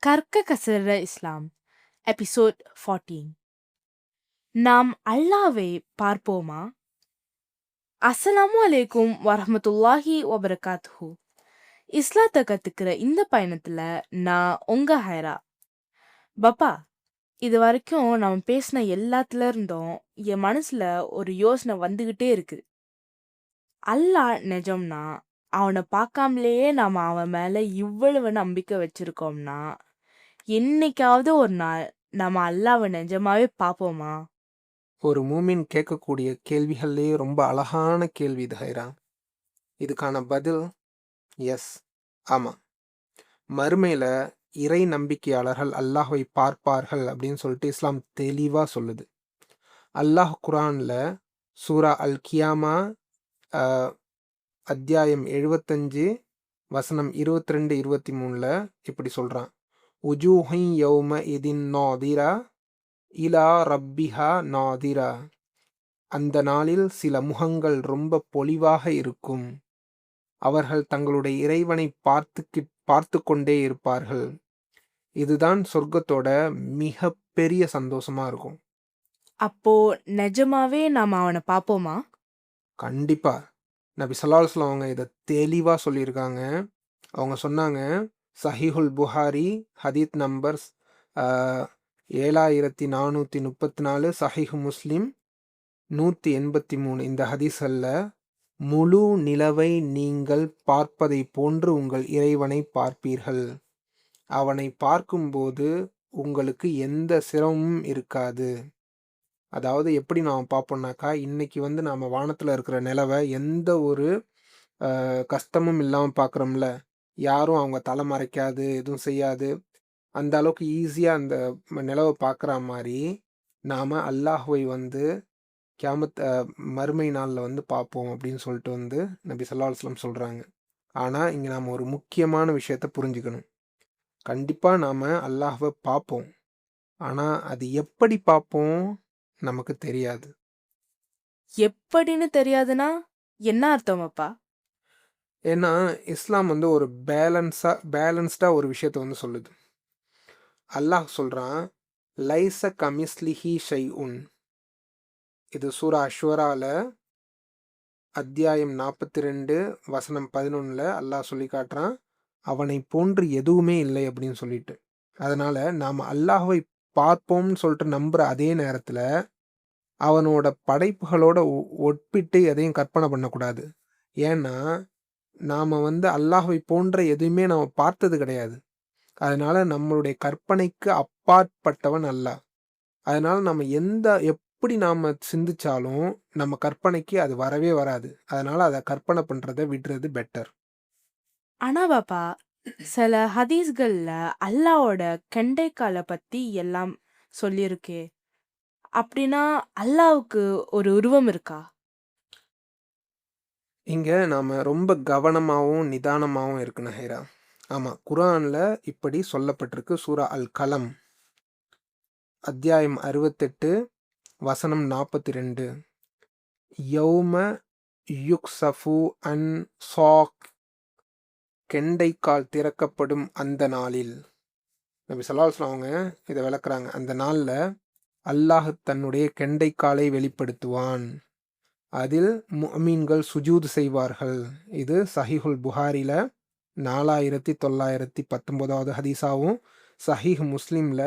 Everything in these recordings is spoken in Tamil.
கற்க கசடற இஸ்லாம் எபிசோட் 14. நாம் அல்லாவை பார்ப்போமா? அஸ்ஸலாமு அலைக்கும் வரஹ்மத்துல்லாஹி வபரகாத்துஹு. இஸ்லாத்தை கத்துக்கிற இந்த பயணத்துல நான் உங்க ஹைரா. பப்பா, இது வரைக்கும் நம்ம பேசின எல்லாத்துல இருந்தும் என் மனசுல ஒரு யோசனை வந்துகிட்டே இருக்கு. அல்லாஹ் நிஜம்னா அவனை பார்க்காமலேயே நாம அவன் மேல இவ்வளவு நம்பிக்கை வச்சிருக்கோம்னா என்னைக்காவது ஒரு நாள் நம்ம அல்லாஹ்வை நிஜமாவே பார்ப்போமா? ஒரு மூமின் கேட்கக்கூடிய கேள்விகள்லேயே ரொம்ப அழகான கேள்வி இது ஹைரா. இதுக்கான பதில் எஸ், ஆமாம். மறுமையில் இறை நம்பிக்கையாளர்கள் அல்லாஹ்வை பார்ப்பார்கள் அப்படின்னு சொல்லிட்டு இஸ்லாம் தெளிவாக சொல்லுது. அல்லாஹ் குரானில் சூரா அல் கியாமா அத்தியாயம் 75 வசனம் 22-23 இப்படி சொல்கிறான். உஜூஹை யௌம இதின் நாதிரா இலா ரப்பிஹா நாதிரா. அந்த நாளில் சில முகங்கள் ரொம்ப பொலிவாக இருக்கும். அவர்கள் தங்களுடைய இறைவனை பார்த்து கொண்டே இருப்பார்கள். இதுதான் சொர்க்கத்தோட மிக பெரிய சந்தோஷமா இருக்கும். அப்போ நிஜமாவே நாம அவனை பார்ப்போமா? கண்டிப்பா. நபி ஸல்லல்லாஹு அலைஹி வஸல்லம் அவங்க இதை தெளிவா சொல்லியிருக்காங்க. அவங்க சொன்னாங்க, சஹீஹுல் புகாரி ஹதீத் நம்பர்ஸ் 7434, சஹீஹ் முஸ்லிம் 183 இந்த ஹதீஸ்கள்ல முழு நிலவை நீங்கள் பார்ப்பதை போன்று உங்கள் இறைவனை பார்ப்பீர்கள். அவனை பார்க்கும்போது உங்களுக்கு எந்த சிரமமும் இருக்காது. அதாவது எப்படி நாம் பார்ப்போம்னாக்கா, இன்னைக்கு வந்து நாம் வானத்தில் இருக்கிற நிலவை எந்த ஒரு கஷ்டமும் இல்லாமல் பார்க்குறோம்ல. யாரும் அவங்க தலை மறைக்காது, எதுவும் செய்யாது. அந்த அளவுக்கு ஈஸியாக அந்த நிலவை பார்க்குற மாதிரி நாம் அல்லாஹ்வை வந்து கியாமத் மறுமை நாளில் வந்து பார்ப்போம் அப்படின்னு சொல்லிட்டு வந்து நபி ஸல்லல்லாஹு அலைஹி வஸல்லம் சொல்கிறாங்க. ஆனால் இங்கே நாம் ஒரு முக்கியமான விஷயத்த புரிஞ்சுக்கணும். கண்டிப்பாக நாம் அல்லாஹ்வை பார்ப்போம். ஆனால் அது எப்படி பார்ப்போம் நமக்கு தெரியாது. எப்படின்னு தெரியாதுன்னா என்ன அர்த்தம் அப்பா? ஏன்னா இஸ்லாம் வந்து ஒரு பேலன்ஸ்டாக ஒரு விஷயத்த வந்து சொல்லுது. அல்லாஹ் சொல்கிறான், லைஸ கமிஸ்லிஹி ஷைஉன். இது சூரா அஷ்வரால அத்தியாயம் 42 வசனம் 11 அல்லாஹ் சொல்லி காட்டுறான், அவனை போன்று எதுவுமே இல்லை அப்படின்னு சொல்லிட்டு. அதனால நாம் அல்லாஹ்வை பார்ப்போம்னு சொல்லிட்டு நம்புகிற அதே நேரத்தில் அவனோட படைப்புகளோட ஒப்பிட்டு எதையும் கற்பனை பண்ணக்கூடாது. ஏன்னா நாம் வந்து அல்லாஹ்வை போன்ற எதுவுமே நம்ம பார்த்தது கிடையாது. அதனால நம்மளுடைய கற்பனைக்கு அப்பாற்பட்டவன் அல்லாஹ். அதனால நம்ம எப்படி நாம் சிந்திச்சாலும் நம்ம கற்பனைக்கு அது வரவே வராது. அதனால அதை கற்பனை பண்ணுறதை விடுறது பெட்டர். ஆனா பாப்பா, சில ஹதீஸ்கள்ல அல்லாஹ்வோட கெண்டைக்காலை பத்தி எல்லாம் சொல்லியிருக்கே. அப்படின்னா அல்லாஹ்வுக்கு ஒரு உருவம் இருக்கா? இங்கே நாம் ரொம்ப கவனமாகவும் நிதானமாகவும் இருக்கணும் ஹைரா. ஆமாம், குர்ஆனில் இப்படி சொல்லப்பட்டிருக்கு. சூரா அல் கலம் அத்தியாயம் 68 வசனம் 42. யௌம யுக்ஸஃபு அன் சாக். கெண்டைக்கால் திறக்கப்படும் அந்த நாளில். நபி ஸல்லல்லாஹு அலைஹி வஸல்லம் அவங்க இதை விளக்குறாங்க. அந்த நாளில் அல்லாஹ் தன்னுடைய கெண்டைக்காலை வெளிப்படுத்துவான். அதில் முஃமின்கள் சுஜூத் செய்வார்கள். இது சஹீஹுல் புகாரில 4919 ஹதீஸாவும், சஹீஹ் முஸ்லிம்ல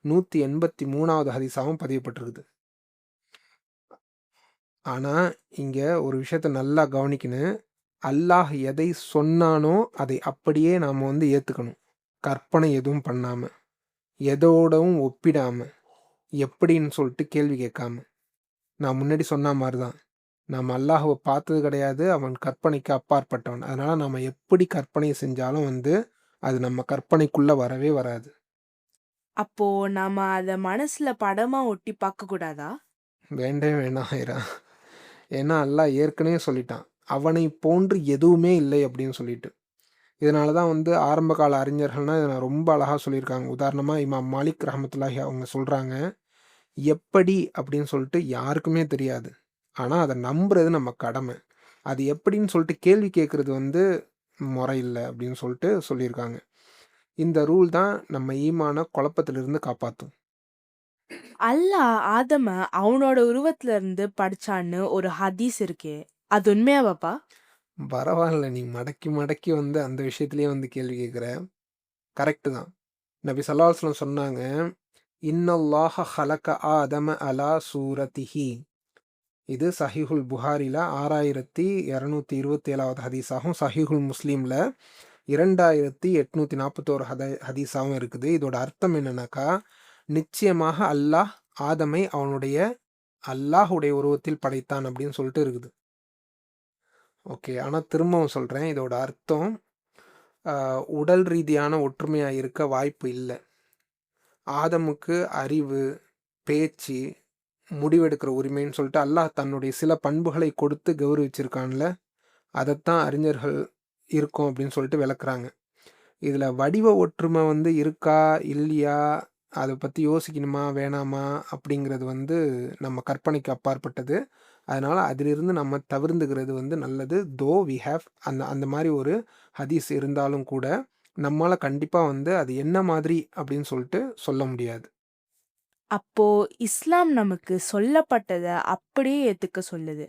183 ஹதீஸாவும் பதியப்பட்டிருக்குது. ஆனால் இங்கே ஒரு விஷயத்த நல்லா கவனிக்கணும். அல்லாஹ் எதை சொன்னானோ அதை அப்படியே நாம் வந்து ஏற்றுக்கணும். கற்பனை எதுவும் பண்ணாமல், எதோடவும் ஒப்பிடாமல், எப்படின்னு சொல்லிட்டு கேள்வி கேட்காம. நான் முன்னாடி சொன்ன மாதிரி தான், நாம் அல்லாஹ்வை பார்த்தது கிடையாது. அவன் கற்பனைக்கு அப்பாற்பட்டவன். அதனால் நாம் எப்படி கற்பனை செஞ்சாலும் வந்து அது நம்ம கற்பனைக்குள்ளே வரவே வராது. அப்போ நாம அத மனசுல படமா ஒட்டி பார்க்க கூடாதா? வேண்டவே வேணாம் ஹைரா. ஏன்னா அல்லாஹ் ஏற்கனவே சொல்லிட்டான், அவனை போன்று எதுவுமே இல்லை அப்படின்னு சொல்லிட்டு. இதனால தான் வந்து ஆரம்ப கால அறிஞர்கள்னால் இதை ரொம்ப அழகாக சொல்லியிருக்காங்க. உதாரணமாக இமாம் மாலிக் ரஹமத்துல்லாஹி அவங்க சொல்கிறாங்க, எப்படி அப்படின்னு சொல்லிட்டு யாருக்குமே தெரியாது. ஆனால் அதை நம்புறது நம்ம கடமை. அது எப்படின்னு சொல்லிட்டு கேள்வி கேட்குறது வந்து முறை இல்லை அப்படின்னு சொல்லிட்டு சொல்லியிருக்காங்க. இந்த ரூல் தான் நம்ம ஈமான குழப்பத்திலிருந்து காப்பாத்தும். அல்லாஹ் ஆதம அவனோட உருவத்துல இருந்து படைச்சான்னு ஒரு ஹதீஸ் இருக்கே. அது உண்மையாவாப்பா? பரவால்ல, நீ மடக்கி மடக்கி வந்து அந்த விஷயத்திலேயே வந்து கேள்வி கேட்குற. கரெக்ட்டு தான். நபி ஸல்லல்லாஹு அலைஹி வஸல்லம் சொன்னாங்க, "இன்னல்லாஹ ஹலக ஆதம அலா சூரத்திஹி." இது சஹீஹுல் புகாரில 6227வது ஹதீஸாகும். சஹீஹுல் முஸ்லிம்ல 2841 ஹதீஸாவும் இருக்குது. இதோட அர்த்தம் என்னன்னாக்கா, நிச்சயமாக அல்லாஹ் ஆதமை அவனுடைய அல்லாஹுடைய உருவத்தில் படைத்தான் அப்படின்னு சொல்லிட்டு இருக்குது. ஓகே. ஆனா திரும்பவும் சொல்றேன். இதோட அர்த்தம் உடல் ரீதியான ஒற்றுமையா இருக்க வாய்ப்பு இல்ல. ஆதமுக்கு அறிவு, பேச்சு, முடிவெடுக்கிற உரிமைன்னு சொல்லிட்டு அல்லாஹ் தன்னுடைய சில பண்புகளை கொடுத்து கௌரவிச்சிருக்கான்ல, அதத்தான் அறிஞர்கள் இருக்கும் அப்படின்னு சொல்லிட்டு விளக்குறாங்க. இதுல வடிவ ஒற்றுமை வந்து இருக்கா? இல்லையா? அத பத்தி யோசிக்கணுமா? வேணாமா? அப்படிங்கிறது வந்து நம்ம கற்பனைக்கு அப்பாற்பட்டது. அதனால அதிலிருந்து நம்ம தவிர்ந்துக்கிறது வந்து நல்லது. தோ வி ஹேவ் அந்த அந்த மாரி ஒரு ஹதீஸ் இருந்தாலும் கூட, நம்மால கண்டிப்பா வந்து அது என்ன மாதிரி அப்படின்னு சொல்லிட்டு சொல்ல முடியாது. அப்போ இஸ்லாம் நமக்கு சொல்லப்பட்டத அப்படியே ஏத்துக்க சொல்லுது.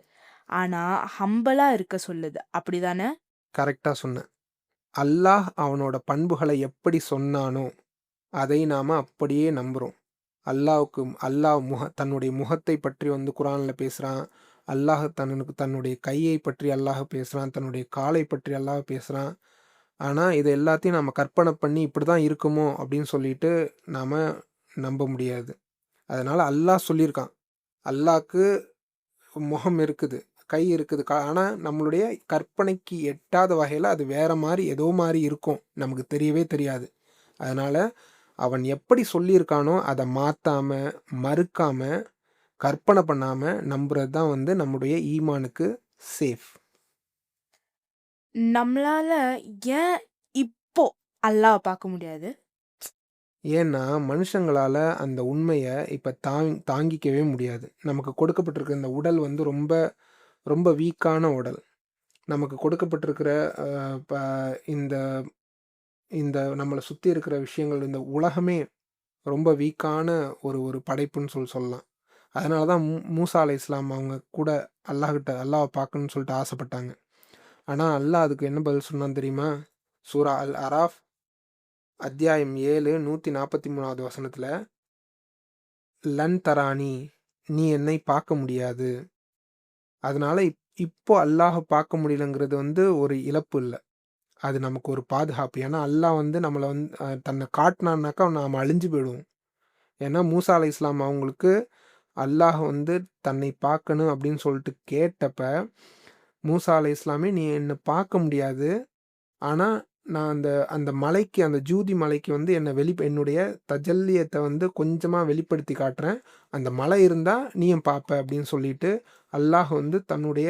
ஆனா ஹம்பலா இருக்க சொல்லுது. அப்படிதானே? கரெக்ட்டா சொன்ன. அல்லாஹ் அவனோட பண்புகளை எப்படி சொன்னானோ, அதை நாம அப்படியே நம்புறோம். அல்லாஹ் தன்னுடைய முகத்தை பற்றி வந்து குர்ஆன்ல பேசுறான். அல்லாஹ் தன்னுடைய கையை பற்றி அல்லாஹ் பேசுறான். தன்னுடைய காலை பற்றி அல்லாஹ் பேசுறான். ஆனா, இது எல்லாத்தையும் நம்ம கற்பனை பண்ணி இப்படிதான் இருக்குமோ அப்படின்னு சொல்லிட்டு நாம நம்ப முடியாது. அதனால அல்லாஹ் சொல்லியிருக்கான். அல்லாஹ்க்கு முகம் இருக்குது, கை இருக்குது. ஆனா நம்மளுடைய கற்பனைக்கு எட்டாத வகையில அது வேற மாரி ஏதோ மாரி இருக்கும். நமக்கு தெரியவே தெரியாது. அதனால அவன் எப்படி சொல்லியிருக்கானோ அத மாத்தாம, மறுக்காம, கற்பனை பண்ணாம நம்புறது தான் வந்து நம்முடைய ஈமானுக்கு சேஃப். நம்மளால ஏன் இப்போ அல்லாஹ்வ பார்க்க முடியாது? ஏன்னா, மனுஷங்களால அந்த உண்மைய இப்ப தாங்கிக்கவே முடியாது. நமக்கு கொடுக்கப்பட்டிருக்க இந்த உடல் வந்து ரொம்ப ரொம்ப வீக்கான உடல். நமக்கு கொடுக்கப்பட்டிருக்கிற அ ப இந்த இந்த நம்மள சுத்தி இருக்கிற விஷயங்கள், இந்த உலகமே ரொம்ப வீக்கான ஒரு ஒரு படைப்புன்னு சொல்லலாம். அதனால தான் மூசா அலைஹிஸ்ஸலாம் அவங்க கூட அல்லாஹ்வ பார்க்கணும்னு சொல்லிட்டு ஆசைப்பட்டாங்க. ஆனா அல்லாஹ் அதுக்கு என்ன பதில் சொன்னான் தெரியுமா? சூரா அல் அராஃப் அத்தியாயம் 7 143வது வசனத்துல, "லன் தரானி, நீ என்னை பார்க்க முடியாது." அதனால இப்போ அல்லாஹ பார்க்க முடியலங்கிறது வந்து ஒரு இழப்பு இல்ல. அது நமக்கு ஒரு பாதுகாப்பு. ஏன்னா அல்லாஹ் வந்து நம்மள வந்து தன்னை காட்டுனான்னாக்கா நாம அழிஞ்சு போயிடுவோம். ஏன்னா மூசா அலைஹிஸ்ஸலாம் அவங்களுக்கு அல்லாஹ் வந்து தன்னை பார்க்கணும் அப்படின்னு சொல்லிட்டு கேட்டப்ப, மூசா அலைஹிஸ்ஸலாமே நீ என்ன பார்க்க முடியாது. ஆனா, நான் அந்த அந்த மலைக்கு அந்த ஜூதி மலைக்கு வந்து என்னுடைய தஜல்லியத்த வந்து கொஞ்சமா வெளிப்படுத்தி காட்டுறேன். அந்த மலை இருந்தா நீயும் பார்ப்ப அப்படின்னு சொல்லிட்டு, அல்லாஹ் வந்து தன்னுடைய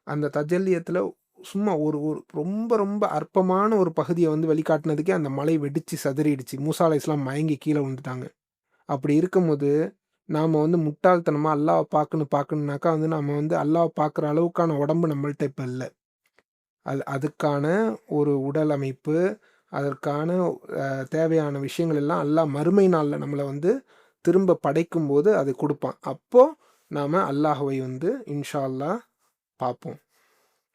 அந்த தஜல்லியத்துல சும்மா ஒரு ஒரு ரொம்ப ரொம்ப அற்பமான ஒரு பகுதிய வந்து வெளிக்காட்டுனதுக்கே அந்த மலை வெடிச்சு சிதறிடுச்சு. மூசா அலைஹிஸ்ஸலாம் மயங்கி கீழ விழுந்துட்டாங்க. அப்படி இருக்கும்போது, நாம வந்து முட்டாள்தனமா அல்லாஹ்வ பார்க்கணும்னாக்கா வந்து நாம வந்து அல்லாஹ்வ பார்க்குற அளவுக்கான உடம்பு நம்மள்ட்ட இப்ப இல்ல. அதுக்கான ஒரு உடல் அமைப்பு, அதற்கான தேவையான விஷயங்கள் எல்லாம் அல்லாஹ் மறுமை நாள்ல நம்மள வந்து திரும்ப படைக்கும்போது அது குடுப்பான். அப்போ நாம அல்லாஹ்வை வந்து இன்ஷா அல்லாஹ் பார்ப்போம்.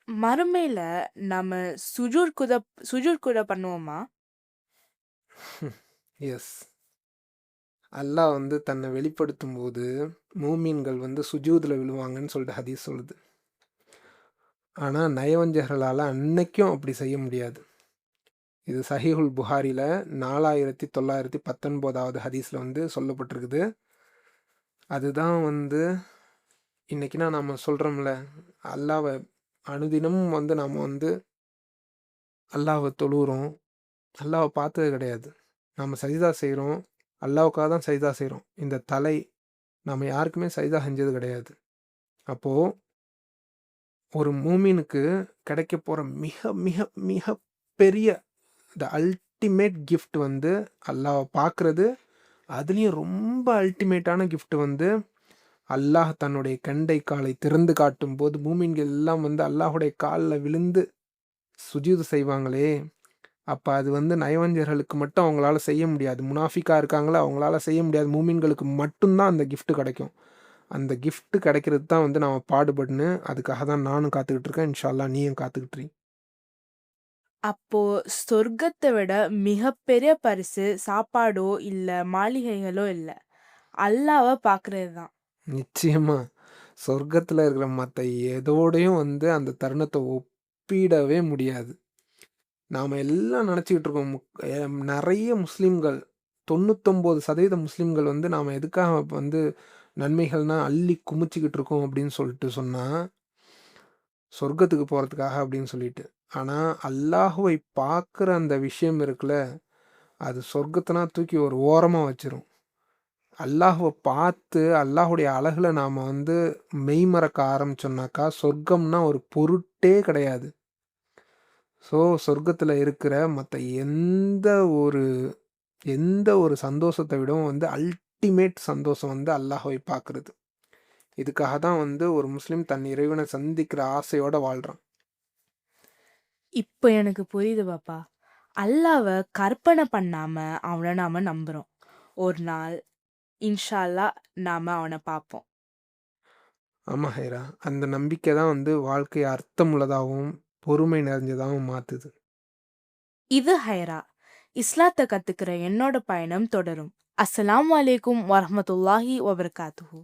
மறுமையில நம்ம சுஜூர் கூட பண்ணுவோமா? எஸ். அல்லாஹ் வந்து தன்னை வெளிப்படுத்தும்போது, மூமின்கள் வந்து சுஜூதுல விழுவாங்கன்னு சொல்லிட்டு ஹதீஸ் சொல்லுது. ஆனா நயவஞ்சகர்களால அன்னைக்கும் அப்படி செய்ய முடியாது. இது சஹீஹுல் புகாரில 4919வது ஹதீஸ்ல வந்து சொல்லப்பட்டிருக்குது. அதுதான் வந்து இன்னைக்குனா நாம சொல்றோம்ல, அல்லாஹ்வ அனுதினமும் வந்து நாம வந்து அல்லாஹ்வ தொழுவுறோம். அல்லாஹ்வ பார்த்தது கிடையாது. நாம சஜ்தா செய்றோம். அல்லாஹ்வுக்காக தான் சஜ்தா செய்றோம். இந்த தலை நாம யாருக்குமே சஜ்தா செஞ்சது கிடையாது. அப்போ ஒரு மூமினுக்கு கிடைக்கப் போற மிக மிக மிக பெரிய அல்டிமேட் கிஃப்ட் வந்து அல்லாஹ்வ பார்க்குறது. அதுலயும் ரொம்ப அல்டிமேட்டான கிஃப்ட் வந்து அல்லாஹ் தன்னுடைய கெண்டை காலை திறந்து காட்டும்போது மூமின்கள் எல்லாம் வந்து அல்லாஹ்வுடைய கால்ல விழுந்து சுஜூது செய்வாங்களே, அப்ப அது வந்து நயவஞ்சகர்களுக்கு மட்டும் அவங்களால செய்ய முடியாது. முனாஃபிக்கா இருக்காங்களா, அவங்களால செய்ய முடியாது. மூமின்களுக்கு மட்டும் தான் அந்த கிஃப்ட் கிடைக்கும். அந்த கிஃப்ட் கிடைக்கிறது தான் வந்து நாம பாடுபடணும். அதுக்காக தான் நானும் காத்துக்கிட்டு இருக்கேன். இன்ஷா அல்லாஹ் நீயும் காத்துக்கிட்டு இரு. அப்போ சொர்க்கத்த விட மிகப்பெரிய பரிசு சாப்பாடோ, இல்ல மாளிகைகளோ இல்ல. அல்லாஹ்வ பார்க்கிறது தான். நிச்சயமா. சொர்க்கத்துல இருக்கிற மத்த எதோடையும் வந்து அந்த தருணத்த ஒப்பிடவே முடியாது. நாம எல்லாம் நெனச்சுக்கிட்டு இருக்கோம். நெறைய முஸ்லிம்கள் 99% முஸ்லிம்கள் வந்து நாம எதுக்காக வந்து நன்மைகள்னா அள்ளி குமிச்சுக்கிட்டு இருக்கோம் அப்படின்னு சொல்லிட்டு சொன்னா, சொர்க்கத்துக்கு போறதுக்காக அப்படின்னு சொல்லிட்டு. ஆனா அல்லாஹுவை பார்க்குற அந்த விஷயம் இருக்குல்ல, அது சொர்க்கத்தனா தூக்கி ஒரு ஓரமா வச்சுரும். அல்லாஹ்வ பார்த்து, அல்லாஹ்வுடைய அழகுல நாம வந்து மெய்மறக்க ஆரம்பிச்சோம்னாக்கா, சொர்க்கம்னா ஒரு பொருட்டே கிடையாது. ஸோ, சொர்க்கத்துல இருக்கிற மத்த ஒரு எந்த ஒரு சந்தோஷத்த விடவும் வந்து அல்டிமேட் சந்தோஷம் வந்து அல்லாஹ்வை பார்க்கிறது. இதுக்காக தான் வந்து ஒரு முஸ்லிம் தன் இறைவன சந்திக்கிற ஆசையோட வாழ்றான். இப்ப எனக்கு புரியுது பாப்பா. அல்லாஹ்வ கற்பனை பண்ணாம அவன நாம நம்புறோம். ஒரு நாள் இன்ஷா அல்லாஹ் நாம அவன பார்ப்போம். ஆமா ஹைரா. அந்த நம்பிக்கை தான் வந்து வாழ்க்கைய அர்த்தமுள்ளதாவும், பொறுமை நிறைஞ்சதாவும் மாத்துது. இது ஹைரா. இஸ்லாத்த கத்துக்கிற என்னோட பயணம் தொடரும். அஸ்ஸலாமு அலைக்கும் வரஹ்மத்துல்லாஹி வபரகாத்துஹு.